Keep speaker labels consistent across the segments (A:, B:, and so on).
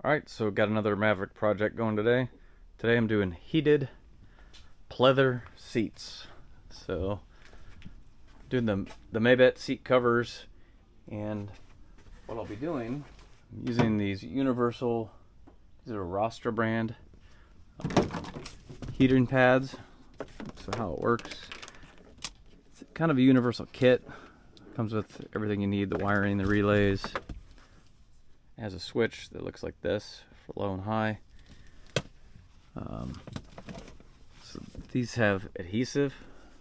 A: Alright, so got another Maverick project going today. Today I'm doing heated pleather seats. So doing the Maverick seat covers, and what I'll be doing, I'm using these universal, these are a Rostra brand heating pads. So how it works, it's kind of a universal kit. Comes with everything you need, the wiring, the relays. It has a switch that looks like this for low and high. So these have adhesive,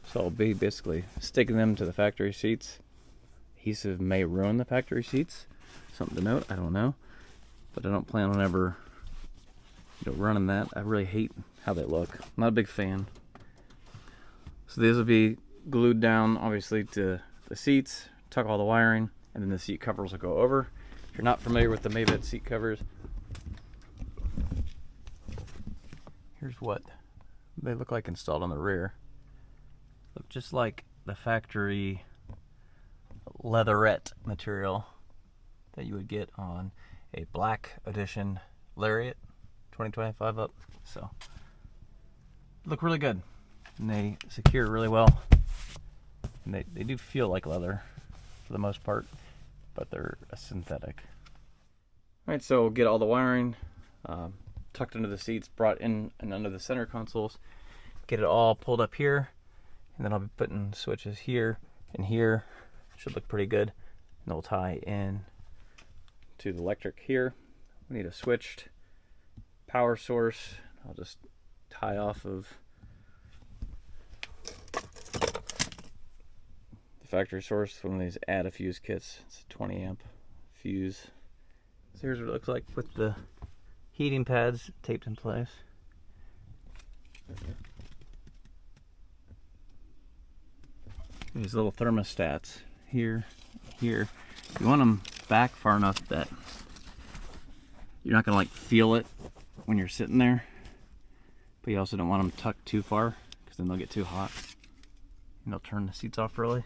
A: so I'll be basically sticking them to the factory seats. Adhesive may ruin the factory seats, something to note, I don't know, but I don't plan on ever running that. I really hate how they look. I'm not a big fan. So these will be glued down obviously to the seats, tuck all the wiring, and then the seat covers will go over. If you're not familiar with the Maverick seat covers, here's what they look like installed on the rear. Look just like the factory Lariat material that you would get on a black edition Lariat 2025 up. So look really good, and they secure really well, and they do feel like leather for the most part, but they're a synthetic. Alright, so we'll get all the wiring tucked into the seats, brought in and under the center consoles, get it all pulled up here, and then I'll be putting switches here and here. Should look pretty good, and they'll tie in to the electric here. We need a switched power source. I'll just tie off of the factory source, one of these add a fuse kits. It's a 20 amp fuse. So here's what it looks like with the heating pads taped in place. These little thermostats here. You want them back far enough that you're not gonna feel it when you're sitting there, but you also don't want them tucked too far because then they'll get too hot and they'll turn the seats off early.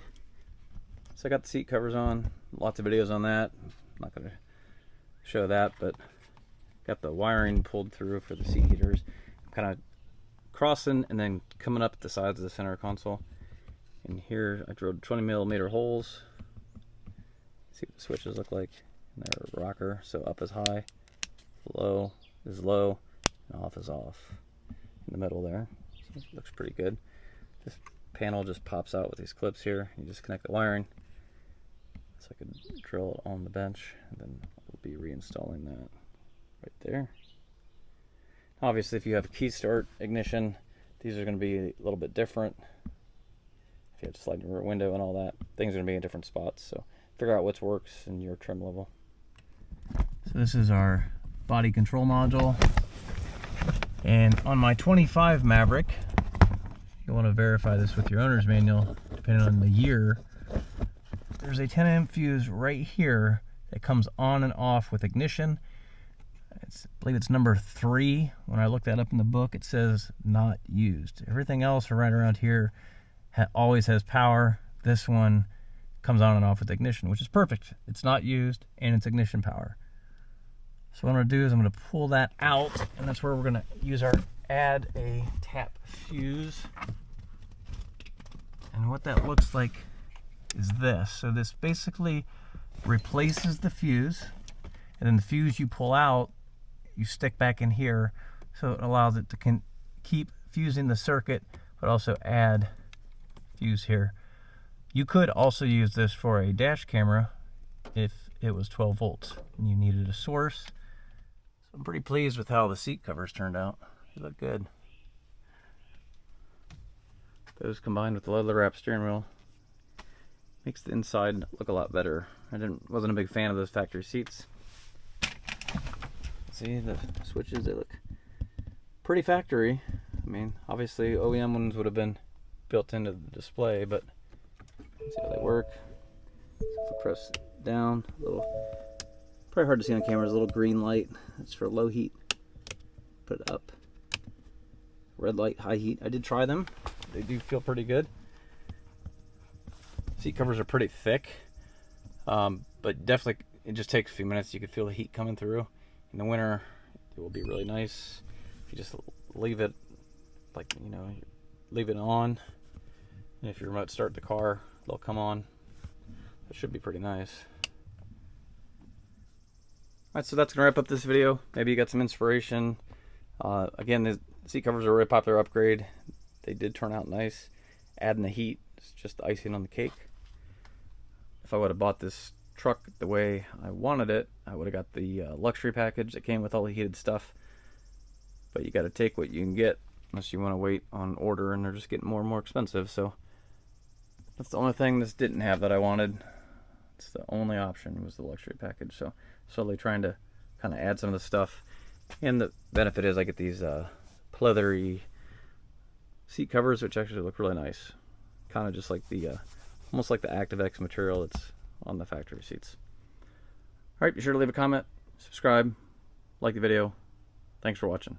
A: So I got the seat covers on, lots of videos on that. I'm not gonna show that, but got the wiring pulled through for the seat heaters. I'm kind of crossing and then coming up the sides of the center console. And here I drilled 20mm holes. See what the switches look like. And they're a rocker, so up is high, low is low, and off is off. In the middle there, so it looks pretty good. This panel just pops out with these clips here. You just connect the wiring. So I could drill it on the bench, and then we'll be reinstalling that right there. Obviously, if you have a key start ignition, these are going to be a little bit different. If you have to slide your rear window and all that, things are going to be in different spots. So figure out what works in your trim level. So this is our body control module, and on my 25 Maverick, you'll want to verify this with your owner's manual depending on the year. There's a 10 amp fuse right here that comes on and off with ignition. I believe it's number 3. When I looked that up in the book, it says not used. Everything else right around here always has power. This one comes on and off with ignition, which is perfect. It's not used and it's ignition power. So what I'm going to do is I'm going to pull that out, and that's where we're going to use our add a tap fuse. And what that looks like is this. So this basically replaces the fuse, and then the fuse you pull out, you stick back in here, so it allows it to keep fusing the circuit, but also add fuse here. You could also use this for a dash camera if it was 12 volts and you needed a source. So I'm pretty pleased with how the seat covers turned out. They look good. Those combined with the leather wrap steering wheel makes the inside look a lot better. I wasn't a big fan of those factory seats. See the switches, they look pretty factory. I mean, obviously OEM ones would have been built into the display, but see how they work. So if we press down, probably hard to see on camera, there's a little green light. It's for low heat. Put it up. Red light, high heat. I did try them. They do feel pretty good. Seat covers are pretty thick, but definitely it just takes a few minutes. You could feel the heat coming through, In the winter, it will be really nice if you just leave it, like, you know, leave it on. And if you remote start the car, they'll come on. It should be pretty nice. Alright, so that's going to wrap up this video. Maybe you got some inspiration. Again, the seat covers are a really popular upgrade. They did turn out nice. Adding the heat is just the icing on the cake. If I would have bought this truck the way I wanted it, I would have got the luxury package that came with all the heated stuff. But you got to take what you can get unless you want to wait on order, and they're just getting more and more expensive. So that's the only thing this didn't have that I wanted. It's the only option was the luxury package. So slowly trying to kind of add some of the stuff. And the benefit is I get these pleathery seat covers, which actually look really nice. Kind of just like the almost like the ActiveX material that's on the factory seats. Alright, be sure to leave a comment, subscribe, like the video. Thanks for watching.